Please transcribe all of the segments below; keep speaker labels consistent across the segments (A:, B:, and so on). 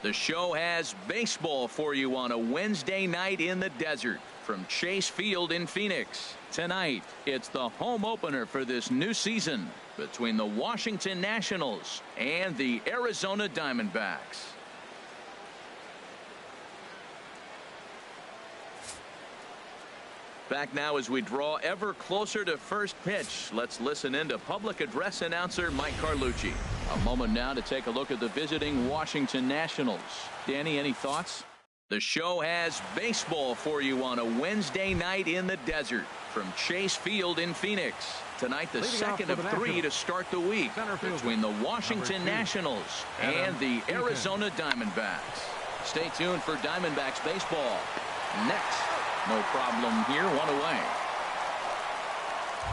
A: The show has baseball for you on a Wednesday night in the desert from Chase Field in Phoenix. Tonight, it's the home opener for this new season between the Washington Nationals and the Arizona Diamondbacks. Back now as we draw ever closer to first pitch. Let's listen in to public address announcer Mike Carlucci. A moment now to take a look at the visiting Washington Nationals. Danny, any thoughts? The show has baseball for you on a Wednesday night in the desert from Chase Field in Phoenix. Tonight, the second of three to start the week between the Washington Nationals and the Arizona Diamondbacks. Stay tuned for Diamondbacks baseball next. No problem here, one away.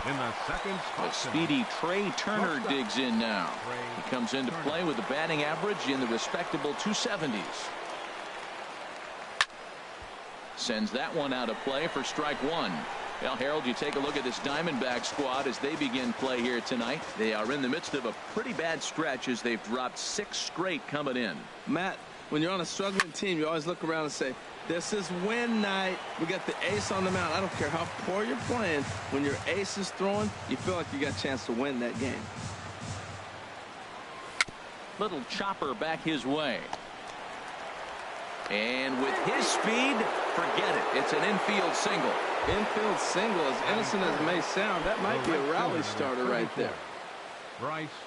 B: In the second spot,
A: the speedy Trey Turner digs in now. He comes into play with a batting average in the respectable 270s. Sends that one out of play for strike one. Well, Harold, you take a look at this Diamondback squad as they begin play here tonight. They are in the midst of a pretty bad stretch as they've dropped 6 straight coming in.
C: Matt, when you're on a struggling team, you always look around and say, this is win night. We got the ace on the mound. I don't care how poor you're playing. When your ace is throwing, you feel like you got a chance to win that game.
A: Little chopper back his way. And with his speed, forget it. It's an infield single.
C: Infield single, as innocent as it may sound, that might be a rally starter right there.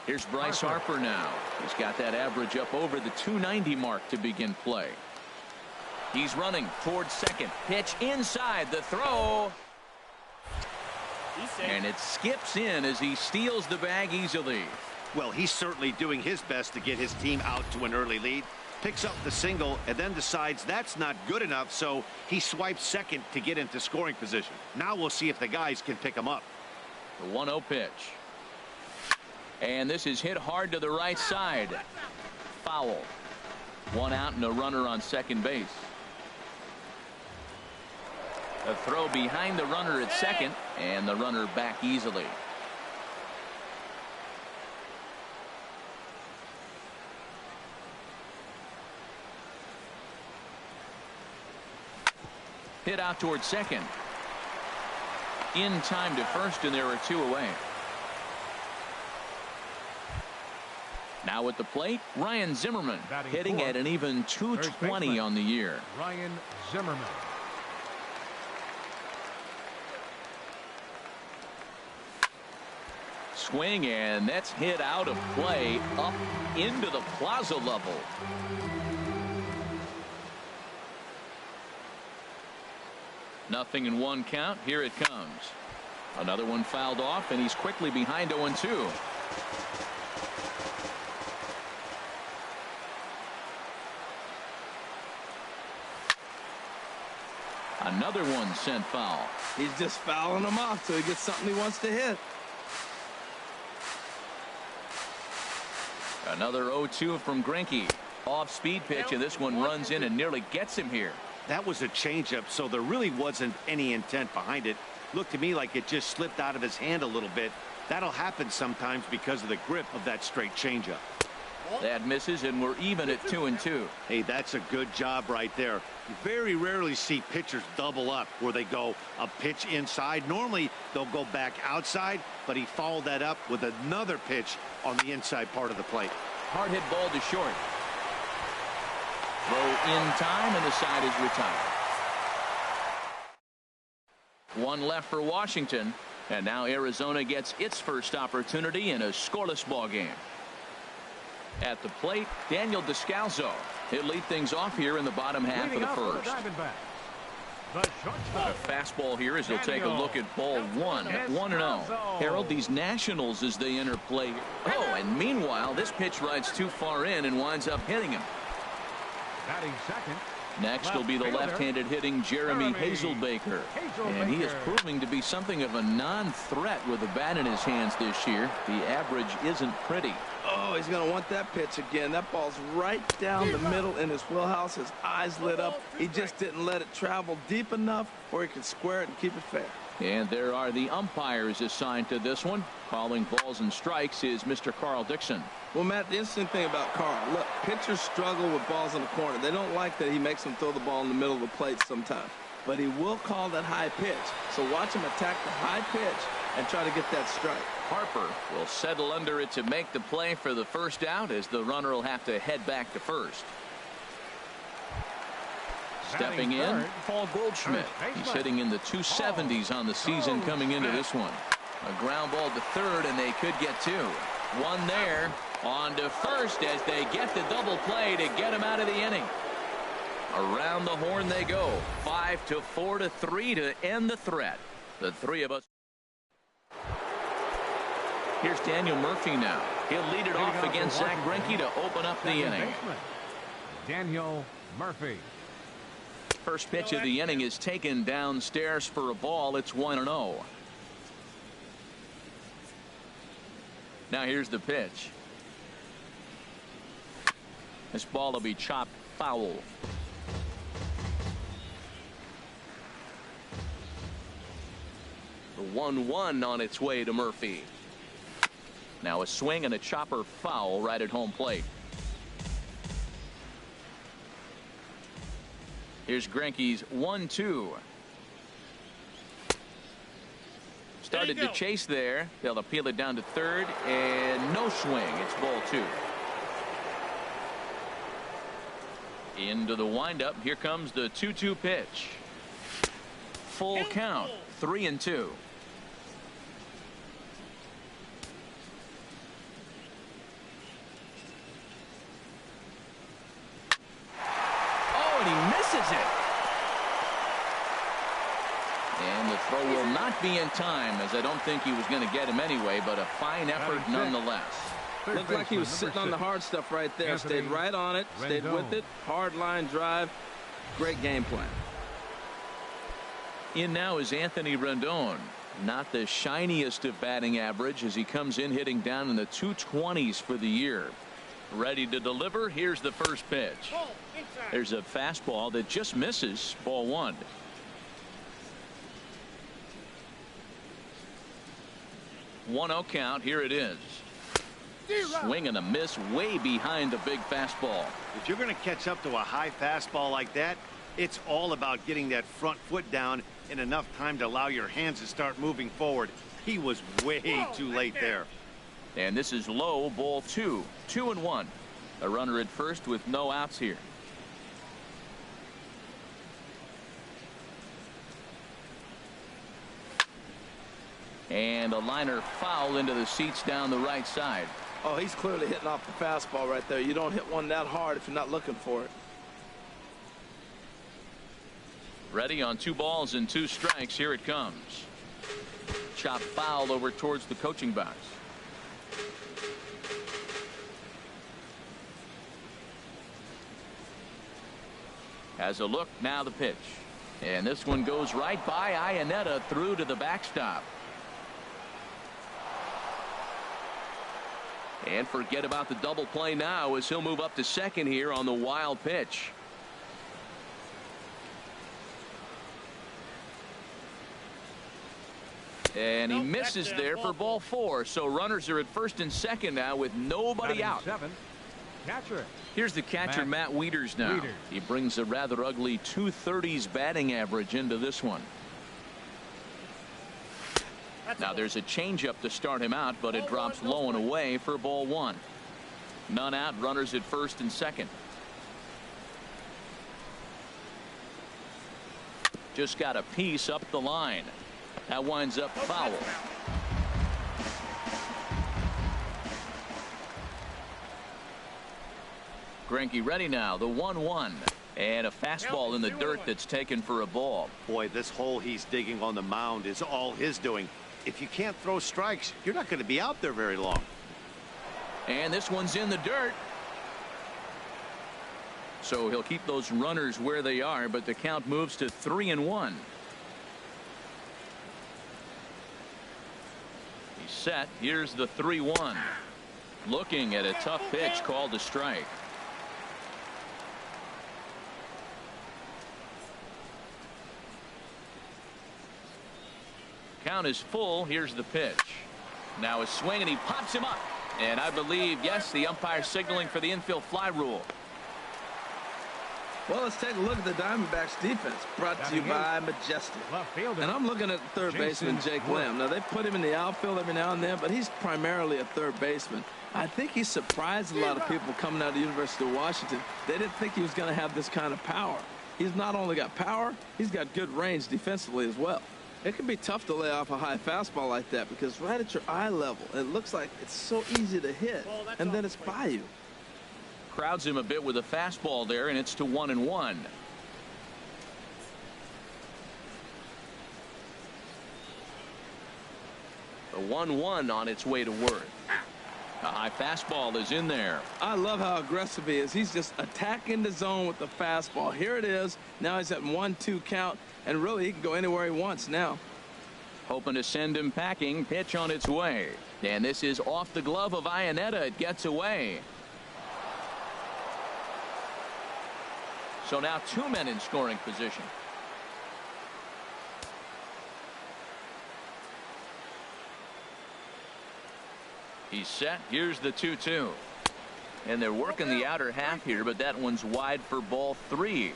A: Here's Bryce Harper now. He's got that average up over the 290 mark to begin play. He's running towards second. Pitch inside the throw. And it skips in as he steals the bag easily.
D: Well, he's certainly doing his best to get his team out to an early lead. Picks up the single and then decides that's not good enough, so he swipes second to get into scoring position. Now we'll see if the guys can pick him up.
A: The 1-0 pitch. And this is hit hard to the right side. Foul. 1 out and a runner on second base. A throw behind the runner at second, and the runner back easily. Hit out towards second. In time to first, and there are 2 away. Now at the plate, Ryan Zimmerman, hitting at an even 220 on the year.
B: Ryan Zimmerman.
A: Swing, and that's hit out of play up into the plaza level. Nothing in 1 count. Here it comes. Another one fouled off, and he's quickly behind 0-2. Another one sent foul.
C: He's just fouling them off till he gets something he wants to hit.
A: Another 0-2 from Greinke. Off-speed pitch, and this one runs in and nearly gets him here.
D: That was a changeup, so there really wasn't any intent behind it. Looked to me like it just slipped out of his hand a little bit. That'll happen sometimes because of the grip of that straight changeup.
A: That misses, and we're even at 2-2.
D: Hey, that's a good job right there. You very rarely see pitchers double up where they go a pitch inside. Normally, they'll go back outside, but he followed that up with another pitch on the inside part of the plate.
A: Hard hit ball to short. Throw in time, and the side is retired. 1 left for Washington, and now Arizona gets its first opportunity in a scoreless ball game. At the plate, Daniel Descalso. He'll lead things off here in the bottom half of the first. A fastball here as he'll take a look at ball 1 at 1-0. Harold, these Nationals as they enter play. Oh, and meanwhile, this pitch rides too far in and winds up hitting him.
B: Batting second.
A: Next will be the left-handed hitting Jeremy Hazelbaker. And he is proving to be something of a non-threat with the bat in his hands this year. The average isn't pretty.
C: Oh, he's going to want that pitch again. That ball's right down the middle in his wheelhouse. His eyes lit up. He just didn't let it travel deep enough where he could square it and keep it fair.
A: And there are the umpires assigned to this one. Calling balls and strikes is Mr. Carl Dixon.
C: Well, Matt, the interesting thing about Carl, look, pitchers struggle with balls in the corner. They don't like that he makes them throw the ball in the middle of the plate sometimes. But he will call that high pitch. So watch him attack the high pitch and try to get that strike.
A: Harper will settle under it to make the play for the first out, as the runner will have to head back to first. Stepping in, Paul Goldschmidt. He's hitting in the 270s on the season coming into this one. A ground ball to third, and they could get two. One there, on to first as they get the double play to get him out of the inning. Around the horn they go. 5-4 to 3 to end the threat. The three of us. Here's Daniel Murphy now. He'll lead it off against Zach Greinke to open up the inning.
B: Daniel Murphy.
A: First pitch of the inning is taken downstairs for a ball. It's 1-0. Now here's the pitch. This ball will be chopped foul. The 1-1 on its way to Murphy. Now a swing and a chopper foul right at home plate. Here's Greinke's 1-2. Started to chase there. They'll appeal it down to third, and no swing. It's ball two. Into the windup. Here comes the 2-2 pitch. Full count. 3-2. And the throw will not be in time, as I don't think he was going to get him anyway, but a fine effort nonetheless.
C: Looked like he was sitting on the hard stuff right there. Stayed right on it, stayed with it. Hard line drive. Great game plan.
A: In now is Anthony Rendon. Not the shiniest of batting average as he comes in hitting down in the 220s for the year. Ready to deliver. Here's the first pitch. There's a fastball that just misses. Ball one. One-0 count. Here it is. Swing and a miss way behind the big fastball.
D: If you're going to catch up to a high fastball like that, it's all about getting that front foot down in enough time to allow your hands to start moving forward. He was way too late there.
A: And this is low. Ball two. 2-1. A runner at first with no outs here. And a liner foul into the seats down the right side.
C: Oh, he's clearly hitting off the fastball right there. You don't hit one that hard if you're not looking for it.
A: Ready on 2 balls and 2 strikes. Here it comes. Chop foul over towards the coaching box. Has a look. Now the pitch. And this one goes right by Iannetta through to the backstop. And forget about the double play now as he'll move up to second here on the wild pitch. And he misses there for ball 4. So runners are at first and second now with nobody out.
B: Catcher.
A: Here's the catcher, Matt Wieters now. He brings a rather ugly 230s batting average into this one. Now there's a changeup to start him out, but it drops low and away for ball 1. None out. Runners at first and second. Just got a piece up the line. That winds up foul. Greinke ready now. The 1-1. And a fastball in the dirt that's taken for a ball.
D: Boy, this hole he's digging on the mound is all his doing. If you can't throw strikes, you're not going to be out there very long.
A: And this one's in the dirt. So he'll keep those runners where they are, but the count moves to 3-1. He's set. Here's the 3-1. Looking at a tough pitch called a strike. Count is full. Here's the pitch. Now a swing, and he pops him up. And I believe, yes, the umpire signaling for the infield fly rule.
C: Well, let's take a look at the Diamondbacks defense, brought to you by Majestic. And I'm looking at third baseman Jake Lamb. Now, they put him in the outfield every now and then, but he's primarily a third baseman. I think he surprised a lot of people coming out of the University of Washington. They didn't think he was going to have this kind of power. He's not only got power, he's got good range defensively as well. It can be tough to lay off a high fastball like that because right at your eye level, it looks like it's so easy to hit, and then it's by you.
A: Crowds him a bit with a fastball there, and it's to 1-1. The 1-1 on its way to work. A high fastball is in there.
C: I love how aggressive he is. He's just attacking the zone with the fastball. Here it is. Now he's at 1-2 count, and really he can go anywhere he wants now.
A: Hoping to send him packing. Pitch on its way. And this is off the glove of Iannetta. It gets away. So now 2 men in scoring position. He's set. Here's the 2-2. And they're working the outer half here, but that one's wide for ball 3.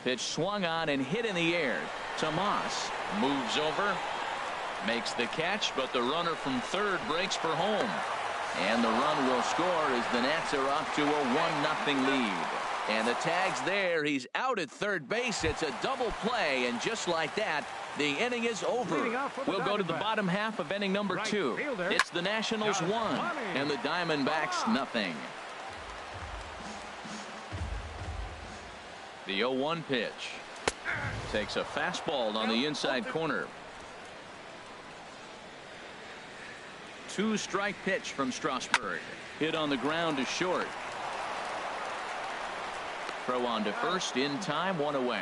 A: Pitch swung on and hit in the air. Tomas moves over, makes the catch, but the runner from third breaks for home. And the run will score as the Nats are off to a 1-0 lead. And the tag's there. He's out at third base. It's a double play, and just like that, the inning is over. We'll go to the bottom half of inning number 2. It's the Nationals 1 and the Diamondbacks 0. The 0-1 pitch. Takes a fastball on the inside corner. 2-strike pitch from Strasburg. Hit on the ground to short. Throw on to first in time, 1 away.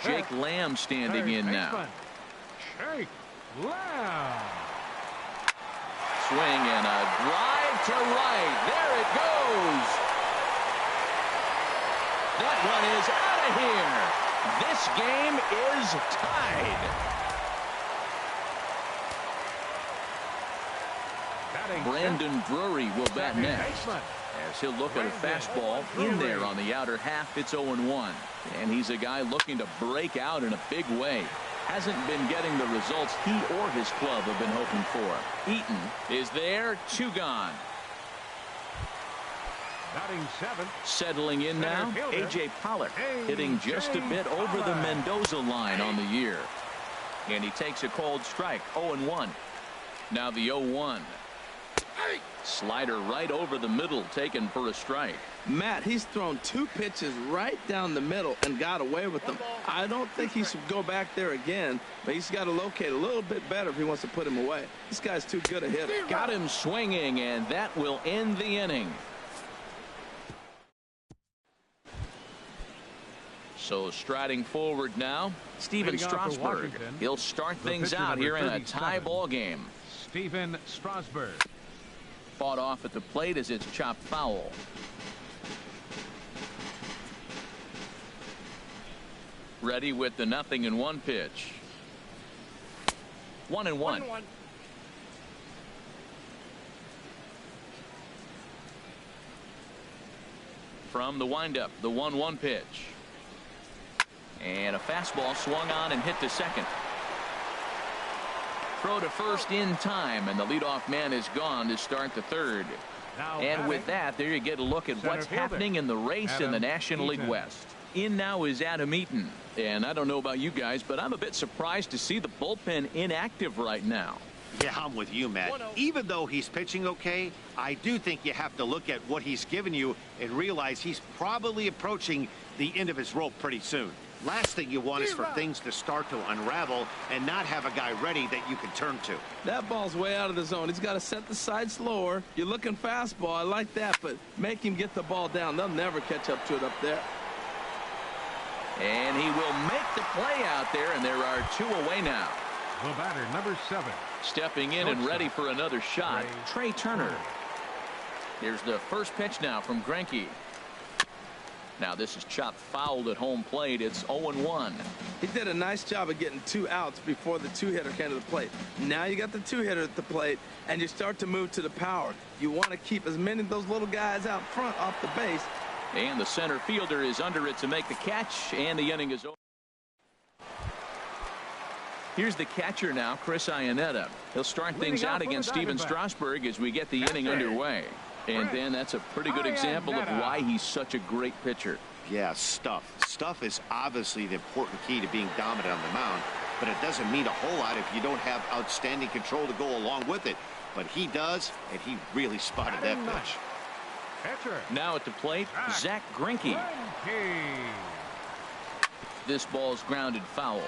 A: Jake Lamb standing in now.
B: Jake Lamb.
A: Swing and a drive to right. There it goes. That one is out of here. This game is tied. Brandon Drury will bat next, as he'll look at a fastball in there on the outer half. It's 0-1, and he's a guy looking to break out in a big way. Hasn't been getting the results he or his club have been hoping for. Eaton is there, 2 gone.
B: Batting 7.
A: Settling in now, A.J. Pollock, hitting just a bit over the Mendoza line on the year. And he takes a cold strike, 0-1. Now the 0-1. Slider right over the middle, taken for a strike.
C: Matt, he's thrown 2 pitches right down the middle and got away with them. I don't think he should go back there again, but he's got to locate a little bit better if he wants to put him away. This guy's too good a hitter.
A: Got him swinging, and that will end the inning. So striding forward now, Steven Strasburg. He'll start things out here in a tie ball game.
B: Steven Strasburg.
A: Fought off at the plate as it's chopped foul. Ready with the 0-1 pitch. 1-1. From the windup, the 1-1 pitch. And a fastball swung on and hit to second. Throw to first in time, and the leadoff man is gone to start the third. And with that, there you get a look at what's happening in the race in the National League West. In now is Adam Eaton. And I don't know about you guys, but I'm a bit surprised to see the bullpen inactive right now.
D: Yeah, I'm with you, Matt. Even though he's pitching okay, I do think you have to look at what he's given you and realize he's probably approaching the end of his rope pretty soon. Last thing you want is for things to start to unravel and not have a guy ready that you can turn to.
C: That ball's way out of the zone. He's got to set the side slower. You're looking fastball. I like that, but make him get the ball down. They'll never catch up to it up there.
A: And he will make the play out there, and there are 2 away now.
B: The batter, number 7.
A: Stepping in and ready for another shot, Trey Turner. Here's the first pitch now from Greinke. Now this is chopped fouled at home plate. It's 0-1.
C: He did a nice job of getting 2 outs before the 2-hitter came to the plate. Now you got the 2-hitter at the plate, and you start to move to the power. You want to keep as many of those little guys out front off the base.
A: And the center fielder is under it to make the catch, and the inning is over. Here's the catcher now, Chris Iannetta. He'll start things out against Steven Strasburg as we get the inning underway. And then that's a pretty good example of why he's such a great pitcher.
D: Yeah, stuff. Stuff is obviously the important key to being dominant on the mound, but it doesn't mean a whole lot if you don't have outstanding control to go along with it. But he does, and he really spotted that pitch.
A: Now at the plate, Zach Greinke. This ball's grounded foul.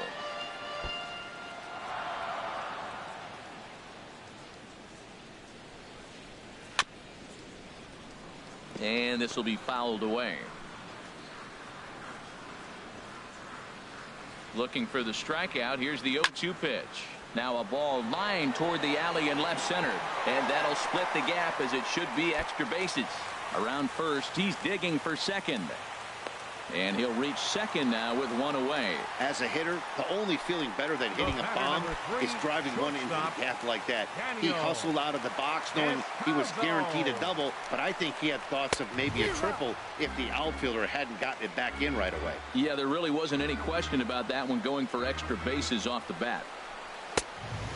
A: And this will be fouled away. Looking for the strikeout. Here's the 0-2 pitch. Now a ball lined toward the alley in left center. And that'll split the gap as it should be extra bases. Around first, he's digging for second. And he'll reach second now with 1 away.
D: As a hitter, the only feeling better than hitting a bomb is driving one into the gap like that. He hustled out of the box knowing he was guaranteed a double, but I think he had thoughts of maybe a triple if the outfielder hadn't gotten it back in right away.
A: Yeah, there really wasn't any question about that one, going for extra bases off the bat.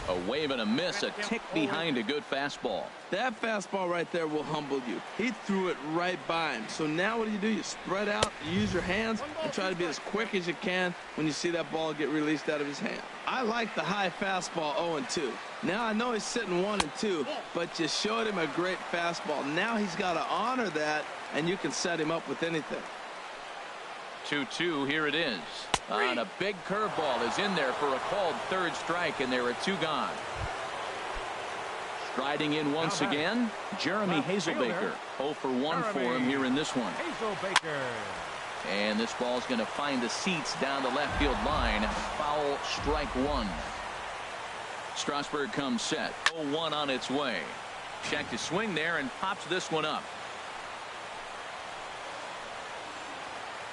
A: A wave and a miss, a tick behind a good fastball.
C: That fastball right there will humble you. He threw it right by him. So now what do? You spread out, you use your hands, and try to be as quick as you can when you see that ball get released out of his hand. I like the high fastball 0-2. Now I know he's sitting 1-2, but you showed him a great fastball. Now he's got to honor that, and you can set him up with anything.
A: 2-2, here it is. On a big curveball is in there for a called third strike, and there are 2 gone. Striding in once again, Jeremy Hazelbaker. 0 for 1 for him here in this one. And this ball's going to find the seats down the left field line. Foul, strike 1. Strasburg comes set. 0-1 on its way. Checked his swing there and pops this one up.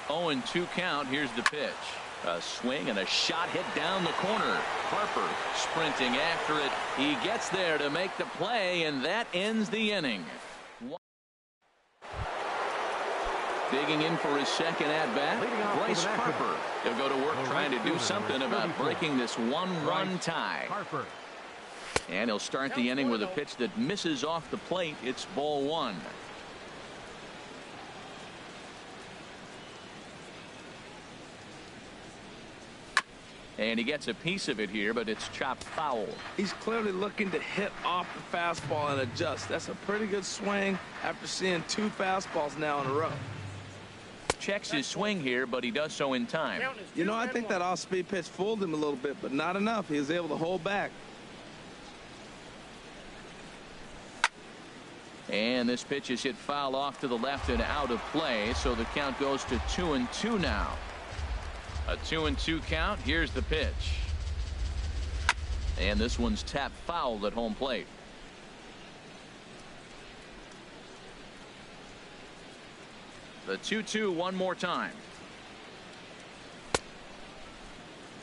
A: 0-2 count. Here's the pitch. A swing and a shot hit down the corner. Harper sprinting after it. He gets there to make the play, and that ends the inning. Digging in for his second at-bat, Bryce Harper. He'll go to work trying to do something about breaking this 1-1 tie. And he'll start the inning with a pitch that misses off the plate. It's ball 1. And he gets a piece of it here, but it's chopped foul.
C: He's clearly looking to hit off the fastball and adjust. That's a pretty good swing after seeing 2 fastballs now in a row.
A: Checks his swing here, but he does so in time.
C: You know, I think that off-speed pitch fooled him a little bit, but not enough. He was able to hold back.
A: And this pitch is hit foul off to the left and out of play, so the count goes to 2-2 now. A 2-2 count. Here's the pitch. And this one's tapped foul at home plate. The 2-2 one more time.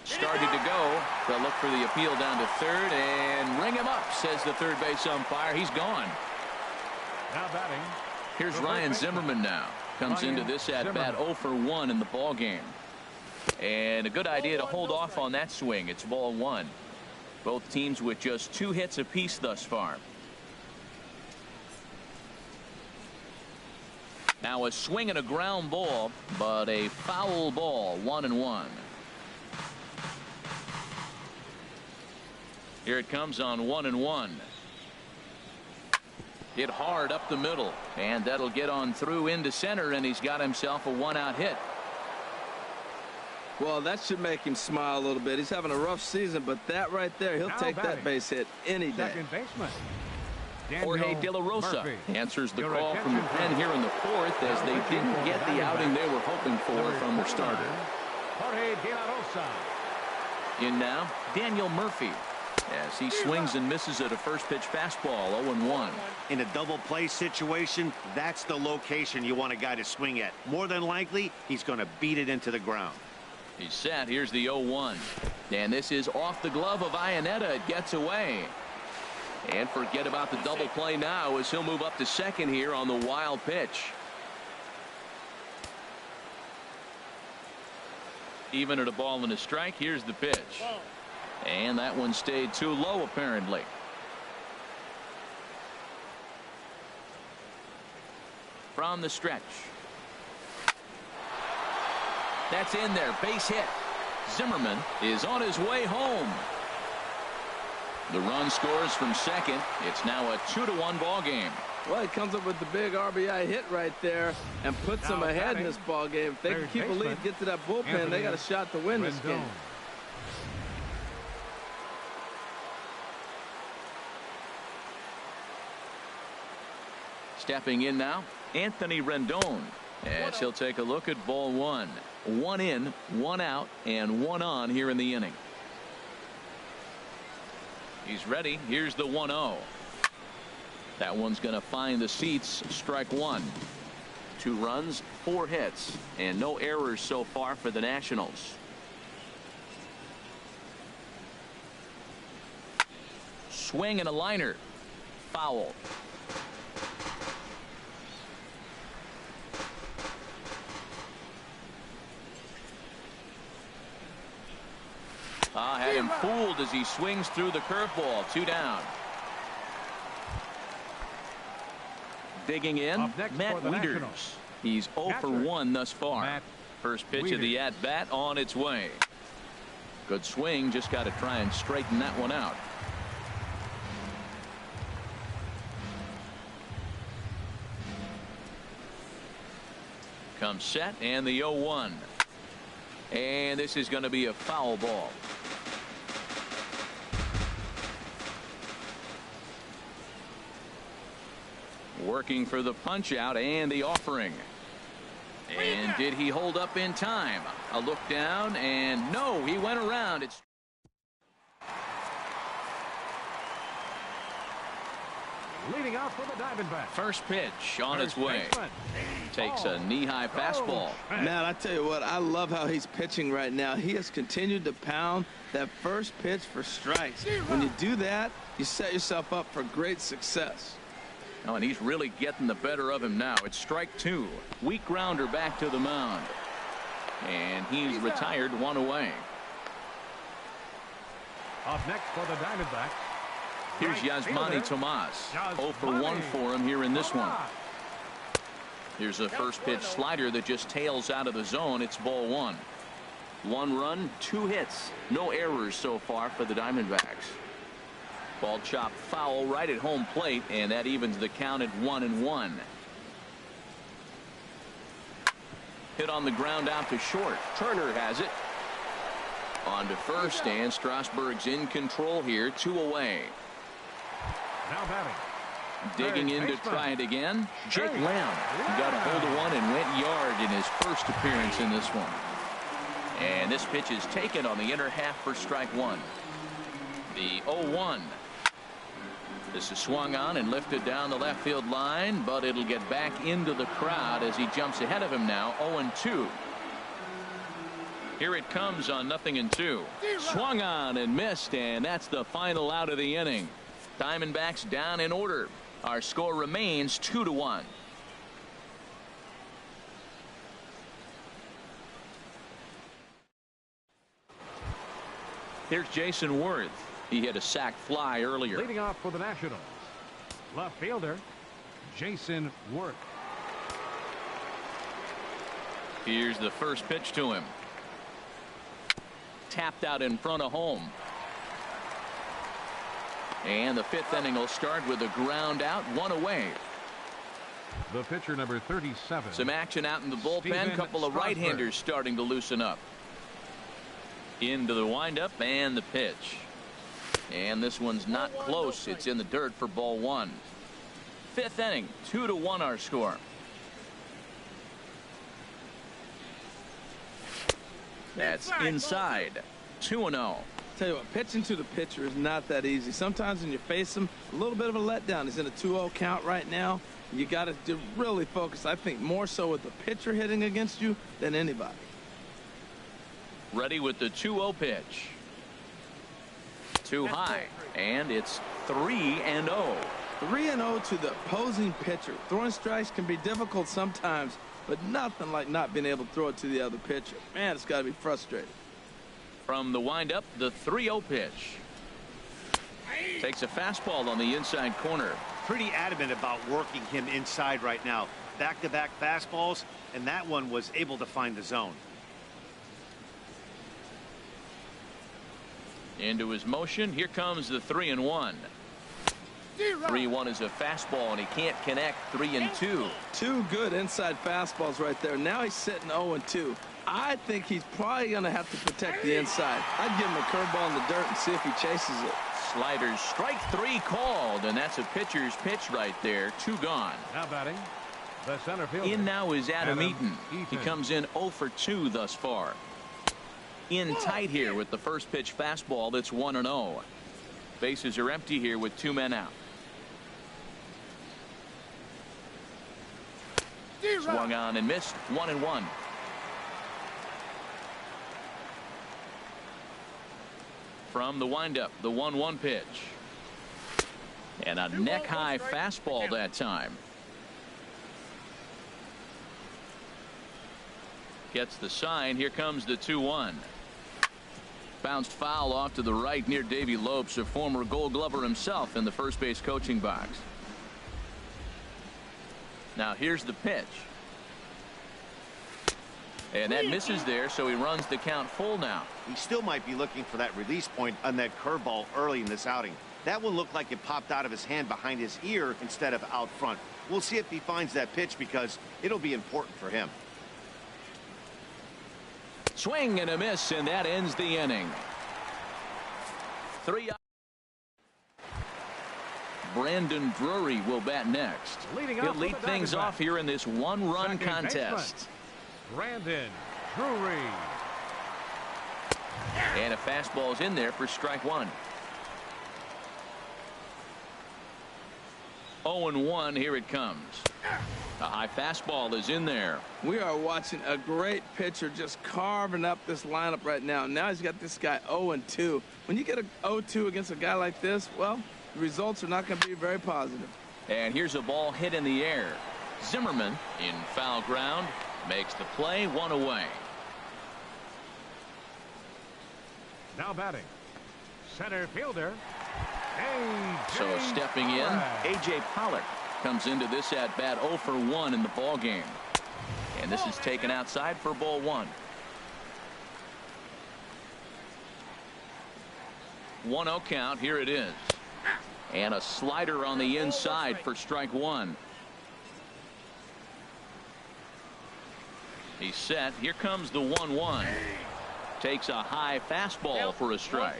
A: Started to go. They'll look for the appeal down to third and ring him up, says the third base umpire. He's gone.
B: Now batting.
A: Here's Ryan Zimmerman now. Comes into this at bat 0 for 1 in the ball game. And a good idea to hold off on that swing. It's ball 1. Both teams with just 2 hits apiece thus far. Now a swing and a ground ball, but a foul ball. 1-1. Here it comes on 1-1. Hit hard up the middle, and that'll get on through into center, and he's got himself a 1-out hit.
C: Well, that should make him smile a little bit. He's having a rough season, but that right there, he'll take that base hit any day.
B: Second baseman.
A: Jorge De La Rosa answers the call from the pen here in the 4th as they didn't get the outing they were hoping for from their starter.
B: Jorge De La Rosa.
A: In now, Daniel Murphy. as he swings and misses at a first pitch fastball. 0-1.
D: In a double play situation, that's the location you want a guy to swing at. More than likely, he's going to beat it into the ground.
A: He's set. Here's the 0-1. And this is off the glove of Iannetta. It gets away. And forget about the double play now as he'll move up to second here on the wild pitch. Even at a ball and a strike, here's the pitch. And that one stayed too low, apparently. From the stretch. That's in there. Base hit. Zimmerman is on his way home. The run scores from second. It's now a 2-1 ball game.
C: Well, he comes up with the big RBI hit right there and puts them ahead in this ball game. If they can keep a lead, get to that bullpen, they got a shot to win this game.
A: Stepping in now, Anthony Rendon, as he'll take a look at ball one. 1 in, 1 out, and 1 on here in the inning. He's ready. Here's the 1-0. That one's going to find the seats. Strike one. 2 runs, 4 hits, and no errors so far for the Nationals. Swing and a liner. Foul. Had him fooled as he swings through the curveball. 2 down. Digging in, Matt Wieters. He's 0 for 1 thus far. First pitch of the at-bat on its way. Good swing, just got to try and straighten that one out. Comes set, and the 0-1. And this is going to be a foul ball. Working for the punch out and the offering. And did he hold up in time? A look down, and no, he went around. It's
B: leading off for the Diamondbacks.
A: first pitch on its way. Takes a knee-high fastball.
C: Man, I tell you what, I love how he's pitching right now. He has continued to pound that first pitch for strikes. When you do that, you set yourself up for great success.
A: Oh, and he's really getting the better of him now. It's strike 2. Weak grounder back to the mound. And he's retired 1 away.
B: Up next for the Diamondbacks.
A: Here's Yasmani Tomas. 0 for 1 for him here in this one. Here's a first pitch slider that just tails out of the zone. It's ball 1. 1 run, 2 hits. No errors so far for the Diamondbacks. Ball chopped foul right at home plate, and that evens the count at 1-1. Hit on the ground out to short. Turner has it. On to first, and Strasburg's in control here. 2 away.
B: Now batting.
A: Digging in to try it again. Jake Lamb got a hold of one and went yard in his first appearance in this one. And this pitch is taken on the inner half for strike 1. The 0-1. This is swung on and lifted down the left field line, but it'll get back into the crowd as he jumps ahead of him now. 0-2. Here it comes on 0-2. Swung on and missed, and that's the final out of the inning. Diamondbacks down in order. Our score remains 2-1. Here's Jason Worth. He hit a sac fly earlier.
B: Leading off for the Nationals, left fielder Jason Worth.
A: Here's the first pitch to him. Tapped out in front of home. And the 5th inning will start with a ground out, 1 away.
B: The pitcher, number 37.
A: Some action out in the bullpen. Couple of right-handers starting to loosen up. Into the windup and the pitch. And this one's not close. It's in the dirt for ball 1. 5th inning, 2-1 our score. That's inside. 2-0.
C: Tell you what, pitching to the pitcher is not that easy. Sometimes when you face him, a little bit of a letdown. He's in a 2-0 count right now. You got to really focus, I think, more so with the pitcher hitting against you than anybody.
A: Ready with the 2-0 pitch. Too high, and it's 3-0.
C: 3-0 to the opposing pitcher. Throwing strikes can be difficult sometimes, but nothing like not being able to throw it to the other pitcher. Man, it's got to be frustrating.
A: From the windup, the 3-0 pitch. Takes a fastball on the inside corner.
D: Pretty adamant about working him inside right now. Back-to-back fastballs, and that one was able to find the zone.
A: Into his motion. Here comes the 3-1. 3-1 is a fastball, and he can't connect. 3-2.
C: Two good inside fastballs right there. Now he's sitting 0-2. I think he's probably going to have to protect the inside. I'd give him a curveball in the dirt and see if he chases it.
A: Sliders, strike 3 called, and that's a pitcher's pitch right there. 2 gone.
B: Now batting, the center fielder.
A: In now is Adam Eaton. He comes in 0 for 2 thus far. In tight here with the first pitch fastball. That's 1-0. Bases are empty here with 2 men out. Swung on and missed. 1-1. From the windup, the 1-1 pitch. And a neck-high fastball that time. Gets the sign. Here comes the 2-1. Bounced foul off to the right near Davey Lopes, a former Gold Glover himself in the first base coaching box. Now here's the pitch. And that misses there, so he runs the count full now.
D: He still might be looking for that release point on that curveball early in this outing. That one looked like it popped out of his hand behind his ear instead of out front. We'll see if he finds that pitch because it'll be important for him.
A: Swing and a miss, and that ends the inning. 3 up. Brandon Drury will bat next. He'll lead things off here in this 1-run contest.
B: Brandon Drury.
A: And a fastball is in there for strike 1. 0-1. Here it comes. A high fastball is in there.
C: We are watching a great pitcher just carving up this lineup right now. Now he's got this guy 0-2. When you get a 0-2 against a guy like this, well, the results are not going to be very positive.
A: And here's a ball hit in the air. Zimmerman in foul ground makes the play. 1 away.
B: Now batting, center fielder.
A: So stepping in, A.J. Pollock comes into this at bat 0 for 1 in the ball game. And this is taken outside for ball 1. 1-0 count. Here it is. And a slider on the inside for strike 1. He's set. Here comes the 1-1. Takes a high fastball for a strike.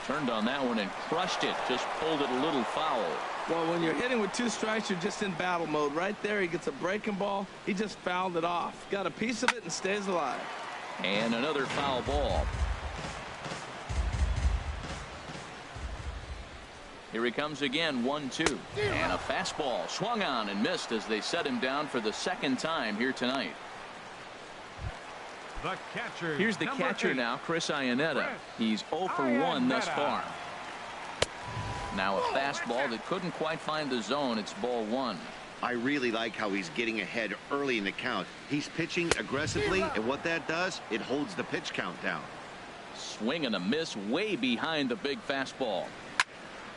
A: Turned on that one and crushed it. Just pulled it a little foul.
C: Well, when you're hitting with 2 strikes, you're just in battle mode. Right there, he gets a breaking ball. He just fouled it off. Got a piece of it and stays alive.
A: And another foul ball. Here he comes again. 1-2. And a fastball swung on and missed as they set him down for the 2nd time here tonight.
B: The catcher.
A: Here's the catcher now, Chris Iannetta. He's 0 for 1 thus far. Now a fastball that couldn't quite find the zone. It's ball 1.
D: I really like how he's getting ahead early in the count. He's pitching aggressively, and what that does, it holds the pitch count down.
A: Swing and a miss way behind the big fastball.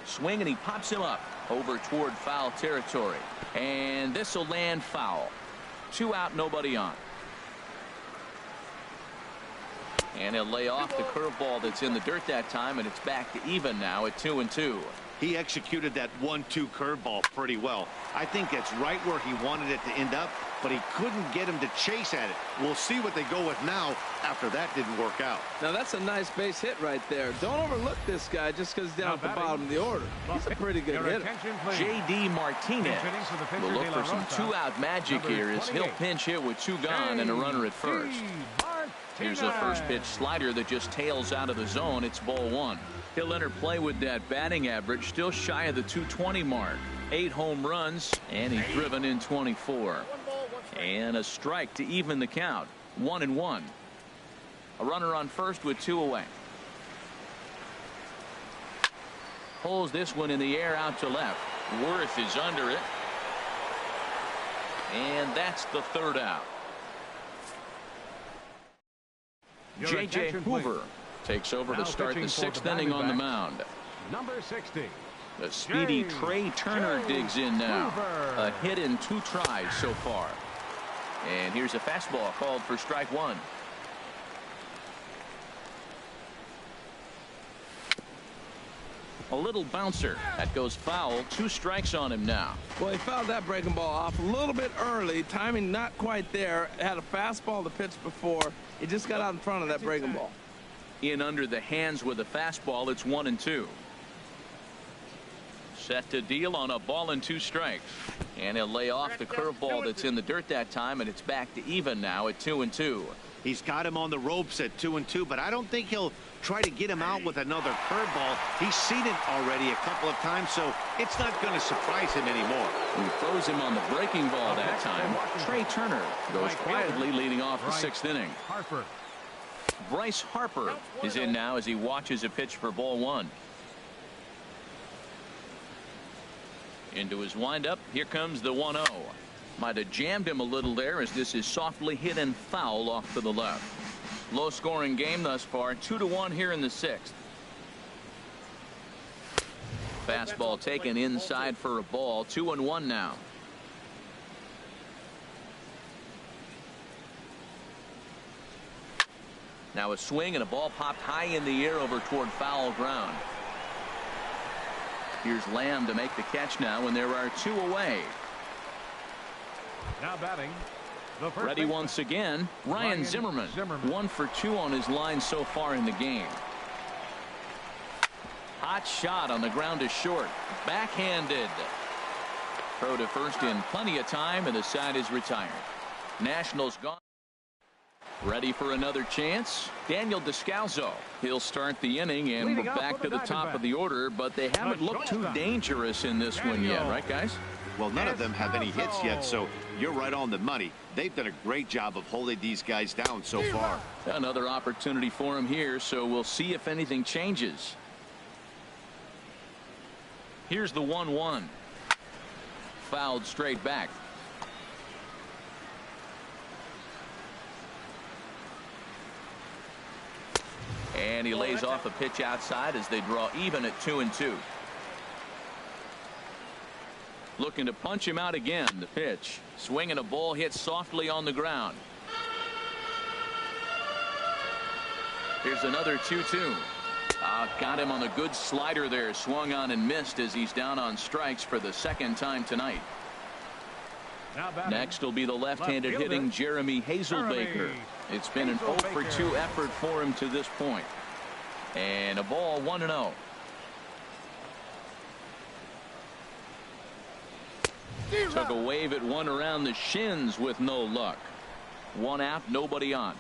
A: Swing and he pops him up over toward foul territory. And this will land foul. 2 out, nobody on. And he'll lay off the curveball that's in the dirt that time, and it's back to even now at 2-2.
D: He executed that 1-2 curveball pretty well. I think it's right where he wanted it to end up, but he couldn't get him to chase at it. We'll see what they go with now after that didn't work out.
C: Now that's a nice base hit right there. Don't overlook this guy just because he's down at the bottom of the order. He's a pretty good hitter.
A: J.D. Martinez will look for some 2-out magic here as he'll pinch hit with 2 gone and a runner at first. Here's a first pitch slider that just tails out of the zone. It's ball one. He'll enter play with that batting average, still shy of the 220 mark. 8 home runs, and he's driven in 24. And a strike to even the count. 1-1. A runner on first with 2 away. Pulls this one in the air out to left. Worth is under it. And that's the 3rd out. J.J. Hoover takes over to start the 6th inning on the mound.
B: Number 60.
A: The speedy Trey Turner digs in now. A hit in 2 tries so far. And here's a fastball called for strike 1. A little bouncer that goes foul. 2 strikes on him now.
C: Well, he fouled that breaking ball off a little bit early. Timing not quite there. Had a fastball to pitch before. He just got out in front of that breaking ball.
A: In under the hands with a fastball. It's 1-2. Set to deal on a ball and 2 strikes. And he'll lay off the curveball that's in the dirt that time, and it's back to even now at 2-2.
D: He's got him on the ropes at 2-2, but I don't think he'll try to get him out with another curveball. He's seen it already a couple of times, so it's not going to surprise him anymore.
A: He throws him on the breaking ball that time. Trey Turner goes quietly leading off the 6th inning.
B: Harper.
A: Bryce Harper is in now as he watches a pitch for ball 1. Into his windup. Here comes the 1-0. Might have jammed him a little there as this is softly hit and foul off to the left. Low scoring game thus far. 2-1 here in the 6th. Fastball taken inside for a ball. 2-1 now. Now a swing and a ball popped high in the air over toward foul ground. Here's Lamb to make the catch now, and there are 2 away.
B: Now batting.
A: Ready once again, Ryan Zimmerman. 1 for 2 on his line so far in the game. Hot shot on the ground to short. Backhanded. Throw to first in plenty of time, and the side is retired. Nationals gone. Ready for another chance. Daniel Descalzo. He'll start the inning, and we're back to the top of the order, but they haven't looked too dangerous in this one yet, right, guys?
D: Well, none of them have any hits yet, so you're right on the money. They've done a great job of holding these guys down so far.
A: Another opportunity for him here, so we'll see if anything changes. Here's the 1-1. Fouled straight back. And he lays off a pitch outside as they draw even at 2-2. Looking to punch him out again. The pitch. Swinging a ball hit softly on the ground. Here's another 2-2. Got him on a good slider there. Swung on and missed as he's down on strikes for the 2nd time tonight. Next will be the left-handed hitting Jeremy Hazelbaker. It's been an 0 for 2 effort for him to this point. And a ball 1-0. Took a wave at one around the shins with no luck. 1 out, nobody on.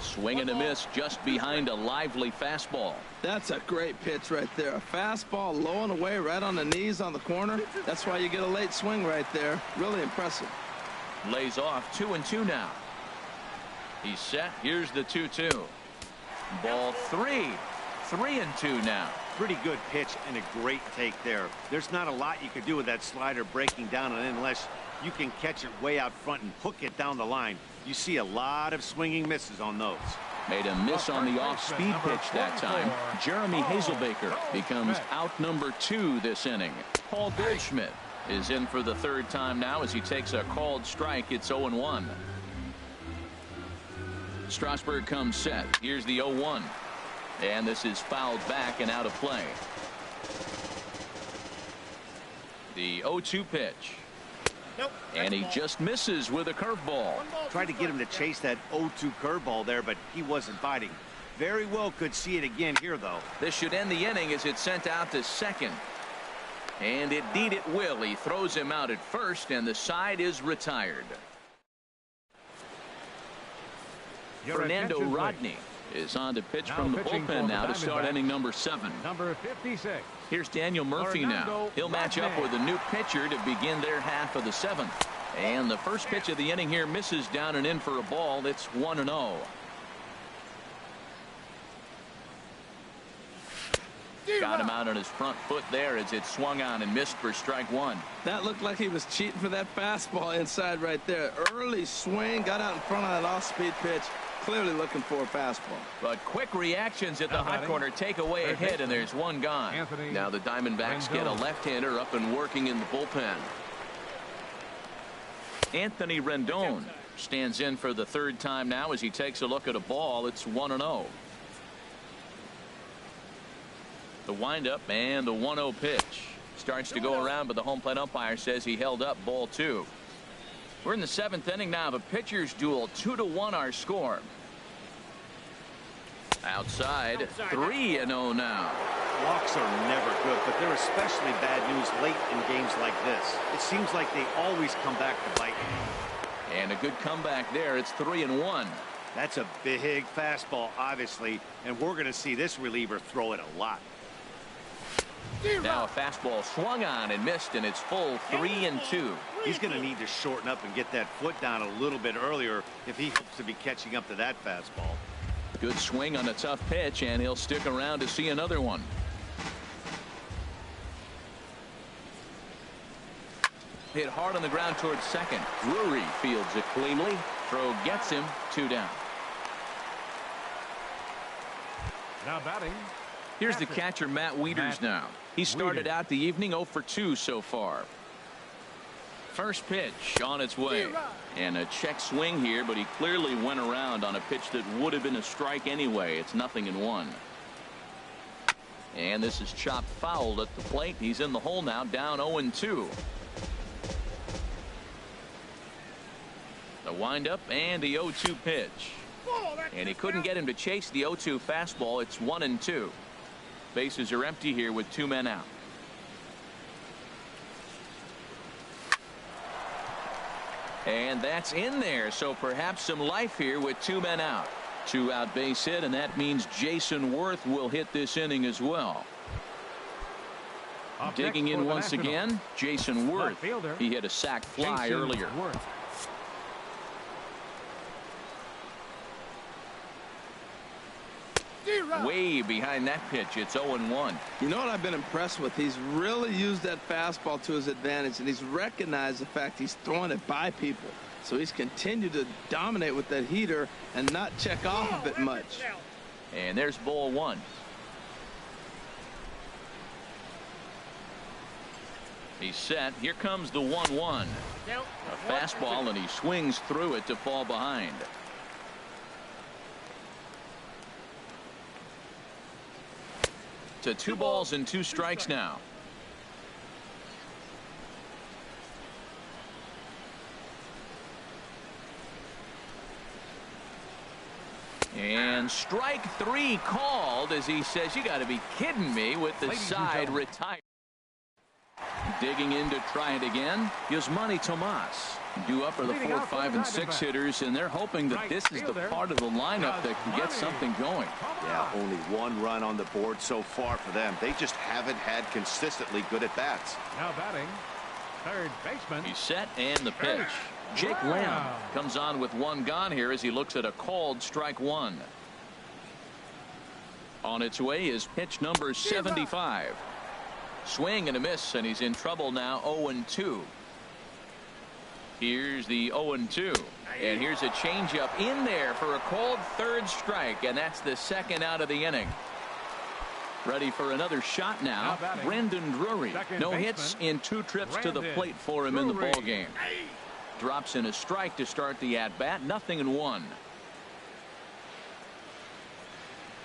A: Swing and a miss just behind a lively fastball.
C: That's a great pitch right there. A fastball low and away right on the knees on the corner. That's why you get a late swing right there. Really impressive.
A: Lays off 2-2 now. He's set. Here's the 2-2. Ball 3. 3-2 now.
D: Pretty good pitch and a great take there. There's not a lot you could do with that slider breaking down on it unless you can catch it way out front and hook it down the line. You see a lot of swinging misses on those.
A: Made a miss on the off-speed pitch that time. Jeremy Hazelbaker becomes out number 2 this inning. Paul Goldschmidt is in for the 3rd time now as he takes a called strike. It's 0-1. Strasburg comes set. Here's the 0-1. And this is fouled back and out of play. The 0-2 pitch. And he just misses with a curveball.
D: Tried to get him to chase that 0-2 curveball there, but he wasn't biting. Very well could see it again here, though.
A: This should end the inning as it's sent out to second. And indeed it will. He throws him out at first, and the side is retired.
B: Your
A: Fernando
B: attention,
A: Rodney is on to pitch
B: Now
A: from the
B: pitching
A: bullpen
B: for
A: now
B: the
A: to start
B: Diamondbacks.
A: inning number 7.
B: Number 56.
A: Here's Daniel Murphy now.
B: Fernando
A: He'll match up
B: Rodney.
A: with a new pitcher to begin their half of the 7th. And the first pitch of the inning here misses down and in for a ball. It's 1-0. Got him out on his front foot there as it swung on and missed for strike 1.
C: That looked like he was cheating for that fastball inside right there. Early swing, got out in front of that off-speed pitch. Clearly looking for a fastball.
A: But quick reactions at the hot corner take away a hit, and there's one gone. Now the Diamondbacks get a left-hander up and working in the bullpen. Anthony Rendon stands in for the 3rd time now as he takes a look at a ball. It's 1-0. The windup and the 1-0 pitch starts to go around, but the home plate umpire says he held up ball 2. We're in the 7th inning now of a pitcher's duel. 2-1 our score. Outside 3-0 now.
D: Walks are never good, but they're especially bad news late in games like this. It seems like they always come back to bite.
A: And a good comeback there. It's 3-1.
D: That's a big fastball, obviously, and we're going to see this reliever throw it a lot.
A: Now a fastball swung on and missed, and it's full 3-2.
D: He's going to need to shorten up and get that foot down a little bit earlier if he hopes to be catching up to that fastball.
A: Good swing on a tough pitch, and he'll stick around to see another one. Hit hard on the ground towards second. Drury fields it cleanly. Throw gets him. 2 down.
B: Now batting.
A: Here's the catcher, Matt Wieters now. He started out the evening 0 for 2 so far. First pitch on its way. And a check swing here, but he clearly went around on a pitch that would have been a strike anyway. It's 0-1. And this is chopped fouled at the plate. He's in the hole now, down 0-2. The windup and the 0-2 pitch. And he couldn't get him to chase the 0-2 fastball. It's 1-2. Bases are empty here with 2 men out. And that's in there, so perhaps some life here with 2 men out. 2-out base hit, and that means Jason Worth will hit this inning as well. Digging in once again, Jason Worth. He hit a sac fly earlier. Way behind that pitch. It's 0-1.
C: You know what I've been impressed with? He's really used that fastball to his advantage, and he's recognized the fact he's throwing it by people. So he's continued to dominate with that heater and not check off of it much.
A: And there's ball 1. He's set. Here comes the 1-1. A fastball, and he swings through it to fall behind. To 2 balls and 2 strikes now. And strike 3 called as he says, you got to be kidding me, with the side retired. Digging in to try it again. Yasmani Tomas due up for the 4, 5, and 6 hitters, and they're hoping that this is the part of the lineup that can get something going.
D: Yeah, only 1 run on the board so far for them. They just haven't had consistently good at bats.
B: Now batting. Third baseman.
A: He's set, and the pitch. Jake Lamb comes on with 1 gone here as he looks at a called strike 1. On its way is pitch number 75. Swing and a miss, and he's in trouble now. 0-2. Here's the 0-2, and here's a changeup in there for a called 3rd strike, and that's the 2nd out of the inning. Ready for another shot now. Brandon Drury. No hits in 2 trips to the plate for him in the ball game. Drops in a strike to start the at-bat. 0-1.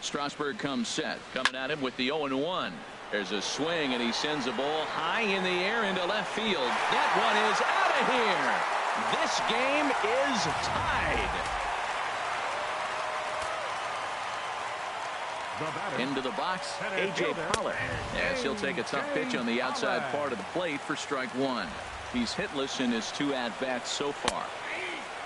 A: Strasburg comes set. Coming at him with the 0-1. There's a swing, and he sends a ball high in the air into left field. That one is out of here. This game is tied. Into the box, A.J. Pollock. As he'll take a tough pitch on the outside part of the plate for strike 1. He's hitless in his 2 at-bats so far.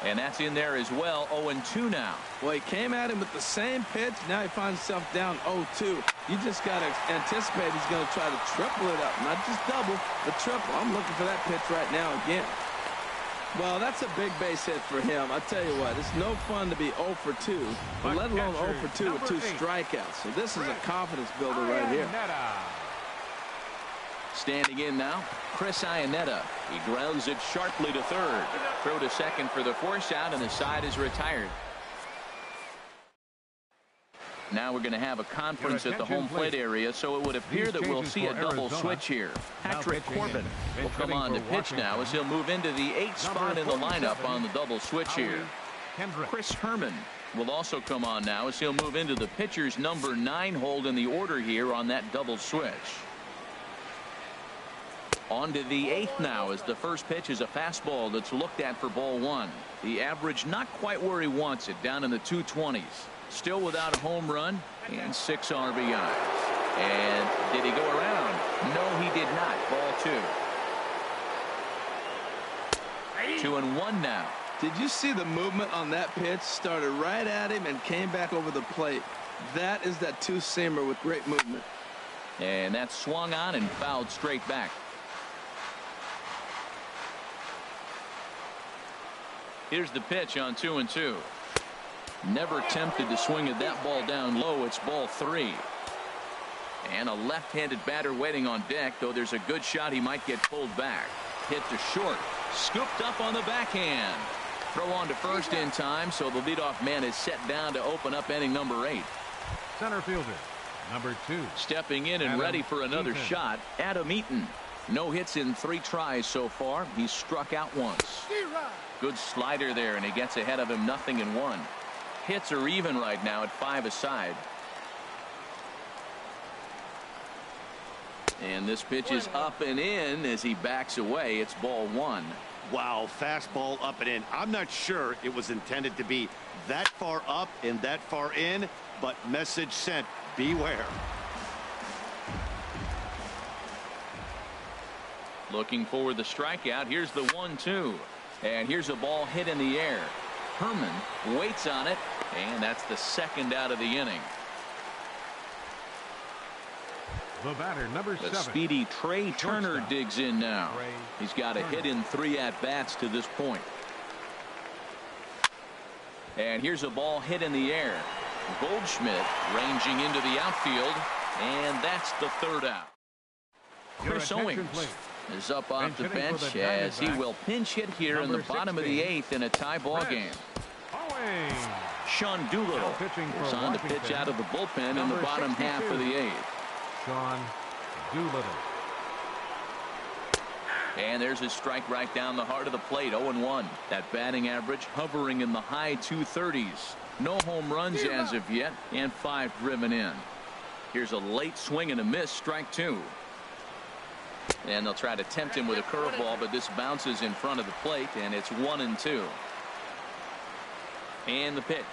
A: And that's in there as well. 0-2 now.
C: Well, he came at him with the same pitch. Now he finds himself down 0-2. You just got to anticipate he's going to try to triple it up. Not just double, but triple. I'm looking for that pitch right now again. Well, that's a big base hit for him. I tell you what, it's no fun to be 0 for 2, but let alone 0 for 2 with 2 strikeouts. So this is a confidence builder right here.
A: Standing in now, Chris Iannetta. He grounds it sharply to third. Throw to second for the force out, and the side is retired. Now we're going to have a conference at the home plate area, so it would appear that we'll see a double switch here. Patrick Corbin will come on to pitch now as he'll move into the 8th spot in the lineup on the double switch here. Chris Herman will also come on now as he'll move into the pitcher's number 9 hold in the order here on that double switch. On to the 8th now as the first pitch is a fastball that's looked at for ball 1. The average not quite where he wants it, down in the 220s. Still without a home run and 6 RBIs. And did he go around? No, he did not. Ball 2. 2-1 now.
C: Did you see the movement on that pitch? Started right at him and came back over the plate. That is that two-seamer with great movement.
A: And that swung on and fouled straight back. Here's the pitch on 2-2. Never tempted to swing at that ball down low. It's ball 3. And a left-handed batter waiting on deck, though there's a good shot he might get pulled back. Hit to short. Scooped up on the backhand. Throw on to first in time, so the leadoff man is set down to open up inning number 8.
B: Center fielder, number 2.
A: Stepping in and ready for another shot, Adam Eaton. No hits in 3 tries so far. He's struck out once. Good slider there, and he gets ahead of him 0-1. Hits are even right now at 5 aside. And this pitch is up and in as he backs away. It's ball 1.
D: Wow, fastball up and in. I'm not sure it was intended to be that far up and that far in, but message sent, beware.
A: Looking for the strikeout. Here's the 1-2. And here's a ball hit in the air. Herman waits on it, and that's the second out of the inning.
B: The batter, number 7.
A: The speedy Trey Turner
B: Shortstop.
A: digs in now.
B: Trey
A: He's got a
B: Turner.
A: hit in 3 at-bats to this point. And here's a ball hit in the air. Goldschmidt ranging into the outfield, and that's the 3rd out.
B: Your
A: Chris
B: attention,
A: Owings
B: please.
A: is up off the
B: Bench hitting for
A: bench
B: the
A: as he
B: Diamondbacks,
A: will pinch hit here in the
B: number
A: bottom of the
B: 16,
A: 8th in a tie ball
B: Chris
A: game.
B: Owings.
A: Sean Doolittle
B: Now pitching for
A: is on to pitch
B: Washington,
A: out of the bullpen in the
B: number
A: bottom half of the
B: 62.
A: 8th.
B: Sean Doolittle.
A: And there's his strike right down the heart of the plate. 0-1. That batting average hovering in the high 230s. No home runs as of yet, and 5 driven in. Here's a late swing and a miss, strike 2. And they'll try to tempt him with a curveball, but this bounces in front of the plate, and it's 1-2. And the pitch.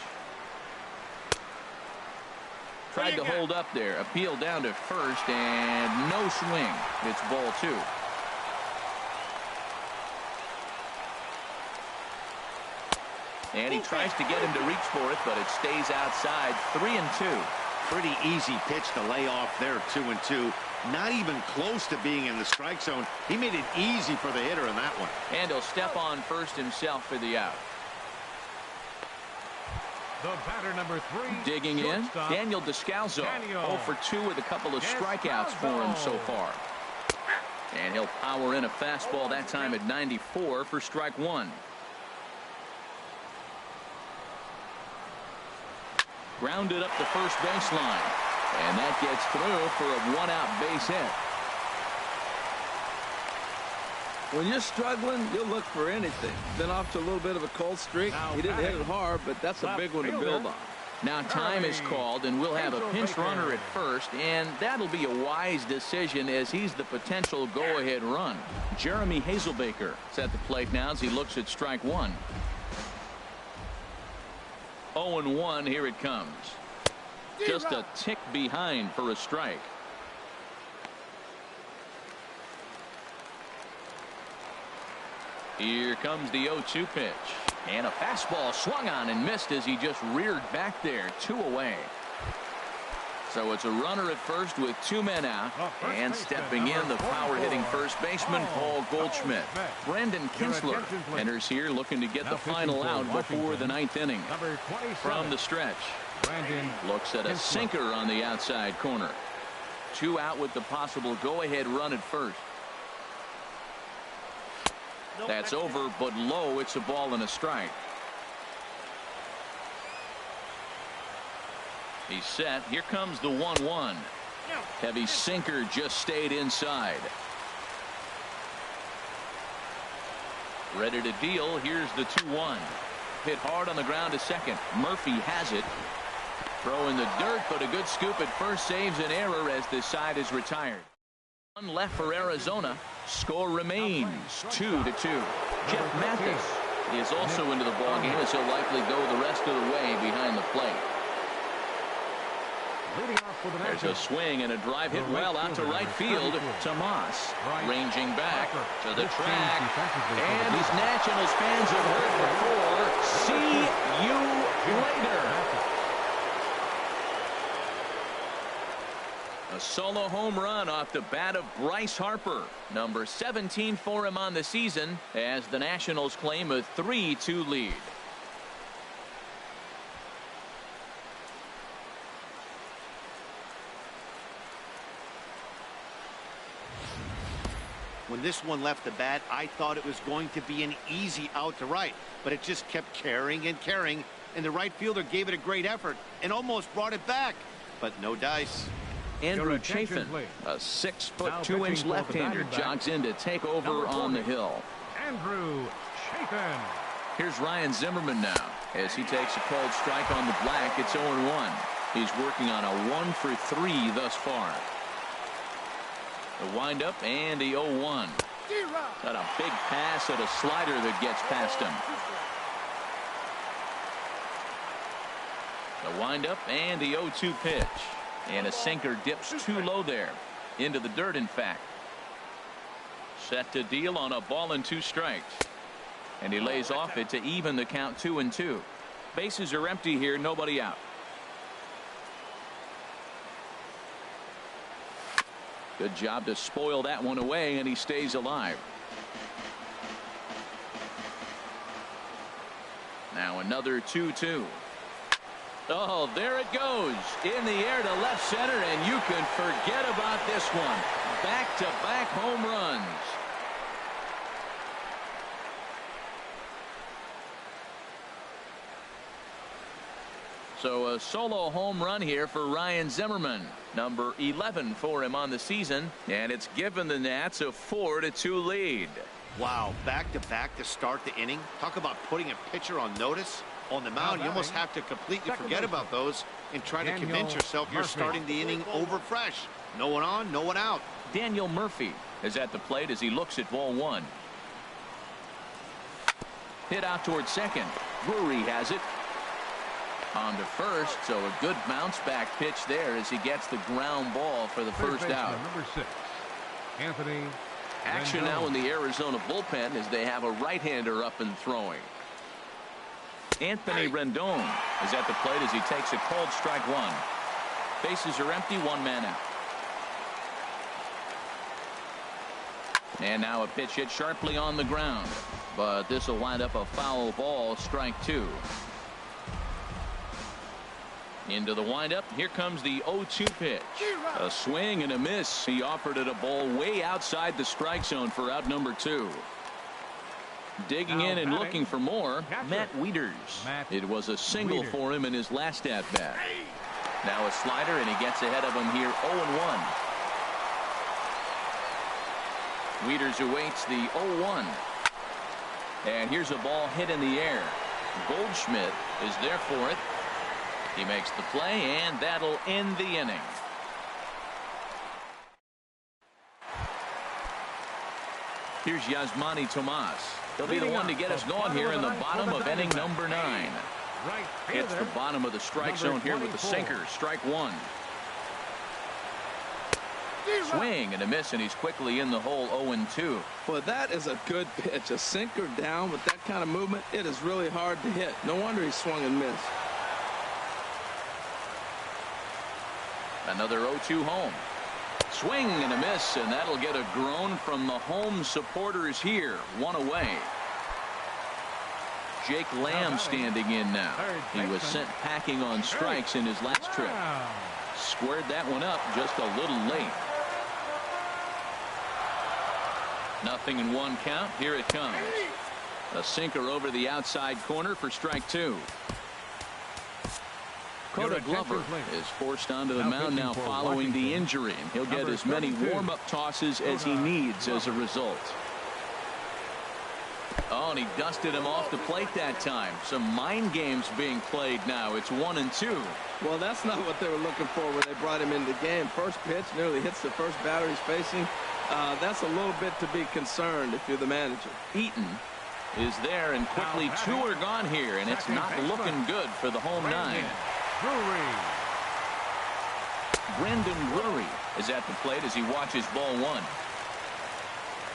A: Tried to hold up there. Appeal down to first, and no swing. It's ball 2. And he tries to get him to reach for it, but it stays outside. 3-2.
D: Pretty easy pitch to lay off there, 2-2. Not even close to being in the strike zone. He made it easy for the hitter in that one.
A: And he'll step on first himself for the out.
B: The batter, number 3.
A: Digging in,
B: shortstop,
A: Daniel Descalzo.
B: Daniel
A: 0 for 2 with a couple of strikeouts for him so far. And he'll power in a fastball that time at 94 for strike 1. Grounded up the first baseline. And that gets through for a 1-out base hit.
C: When you're struggling, you'll look for anything. Been off to a little bit of a cold streak. He didn't hit it hard, but that's a big one to build on.
A: Now time is called, and we'll have a pinch runner at first, and that'll be a wise decision as he's the potential go-ahead run. Jeremy Hazelbaker is at the plate now as he looks at strike 1. 0-1, here it comes. Just a tick behind for a strike. Here comes the 0-2 pitch. And a fastball swung on and missed as he just reared back there. 2 away. So it's a runner at first with 2 men out. And stepping in, the power-hitting first baseman, Paul Goldschmidt. Brandon Kinsler enters here looking to get the final out before the 9th inning. From the stretch, looks at a sinker on the outside corner. 2 out with the possible go-ahead run at first. That's over, but low. It's a ball and a strike. He's set. Here comes the 1-1. Heavy sinker just stayed inside. Ready to deal. Here's the 2-1. Hit hard on the ground to second. Murphy has it. Throw in the dirt, but a good scoop at first saves an error as this side is retired. 1 left for Arizona. Score remains 2-2. Jeff Mathis is also into the ballgame as he'll likely go the rest of the way behind the plate. There's a swing and a drive hit well out to right field. Tomas ranging back to the track. And as Nationals fans have heard before, see you later. A solo home run off the bat of Bryce Harper. Number 17 for him on the season as the Nationals claim a 3-2 lead.
D: When this one left the bat, I thought it was going to be an easy out to right, but it just kept carrying and carrying, and the right fielder gave it a great effort and almost brought it back, but no dice.
A: Andrew Chafin, a 6'2" left-hander, jogs in to take over on the hill.
B: Andrew Chafin.
A: Here's Ryan Zimmerman now as he takes a called strike on the black. It's 0-1. He's working on a 1 for 3 thus far. The windup and the 0-1. Got a big pass at a slider that gets past him. The windup and the 0-2 pitch. And a sinker dips too low there. Into the dirt, in fact. Set to deal on a ball and 2 strikes. And he lays off it to even the count 2-2. Bases are empty here, nobody out. Good job to spoil that one away, and he stays alive. Now another 2-2. Oh, there it goes. In the air to left center, and you can forget about this one. Back-to-back home runs. So a solo home run here for Ryan Zimmerman. Number 11 for him on the season. And it's given the Nats a 4-2 lead.
D: Wow, back-to-back to start the inning. Talk about putting a pitcher on notice. On the mound, you almost have to completely forget about those and try to convince yourself you're starting the inning over fresh. No one on, no one out.
A: Daniel Murphy is at the plate as he looks at ball 1. Hit out towards second. Drury has it. On to first, so a good bounce back pitch there as he gets the ground ball for the first out.
B: Number 6, Anthony.
A: Action now in the Arizona bullpen as they have a right-hander up and throwing. Anthony Rendon is at the plate as he takes a called strike 1. Bases are empty, 1 man out. And now a pitch hit sharply on the ground, but this will wind up a foul ball, strike 2. Into the windup. Here comes the 0-2 pitch. A swing and a miss. He offered it a ball way outside the strike zone for out number 2. Digging in and looking for more, Matt Wieters. It was a single for him in his last at-bat. Now a slider, and he gets ahead of him here, 0-1. Wieters awaits the 0-1. And here's a ball hit in the air. Goldschmidt is there for it. He makes the play, and that'll end the inning. Here's Yasmani Tomas. He'll be the one to get us going here in the bottom of inning number 9. Hits the bottom of the strike zone here with the sinker. Strike 1. Swing and a miss, and he's quickly in the hole 0-2.
C: Well, that is a good pitch. A sinker down with that kind of movement, it is really hard to hit. No wonder he swung and missed.
A: Another 0-2 home. Swing and a miss, and that'll get a groan from the home supporters here. One away. Jake Lamb standing in now. He was sent packing on strikes in his last trip. Squared that one up just a little late. 0-1 count. Here it comes. A sinker over the outside corner for strike 2. Coda Glover is forced onto the mound now following the injury, and he'll get as many warm-up tosses as he needs as a result. Oh, and he dusted him off the plate that time. Some mind games being played now. It's 1-2.
C: Well, that's not what they were looking for when they brought him into the game. First pitch nearly hits the first batter he's facing. That's a little bit to be concerned if you're the manager.
A: Eaton is there, and quickly 2 are gone here, and it's not looking good for the home 9. Brandon Drury is at the plate as he watches ball 1.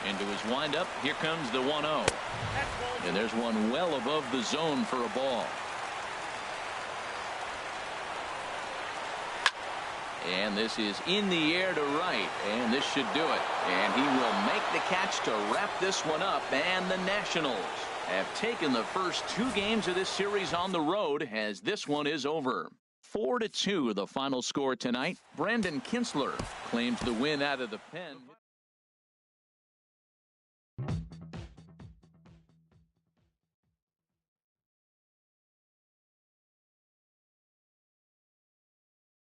A: Into his windup, here comes the 1-0. And there's one well above the zone for a ball. And this is in the air to right, and this should do it. And he will make the catch to wrap this one up, and the Nationals have taken the first 2 games of this series on the road as this one is over. 4-2 the final score tonight. Brandon Kinsler claims the win out of the pen.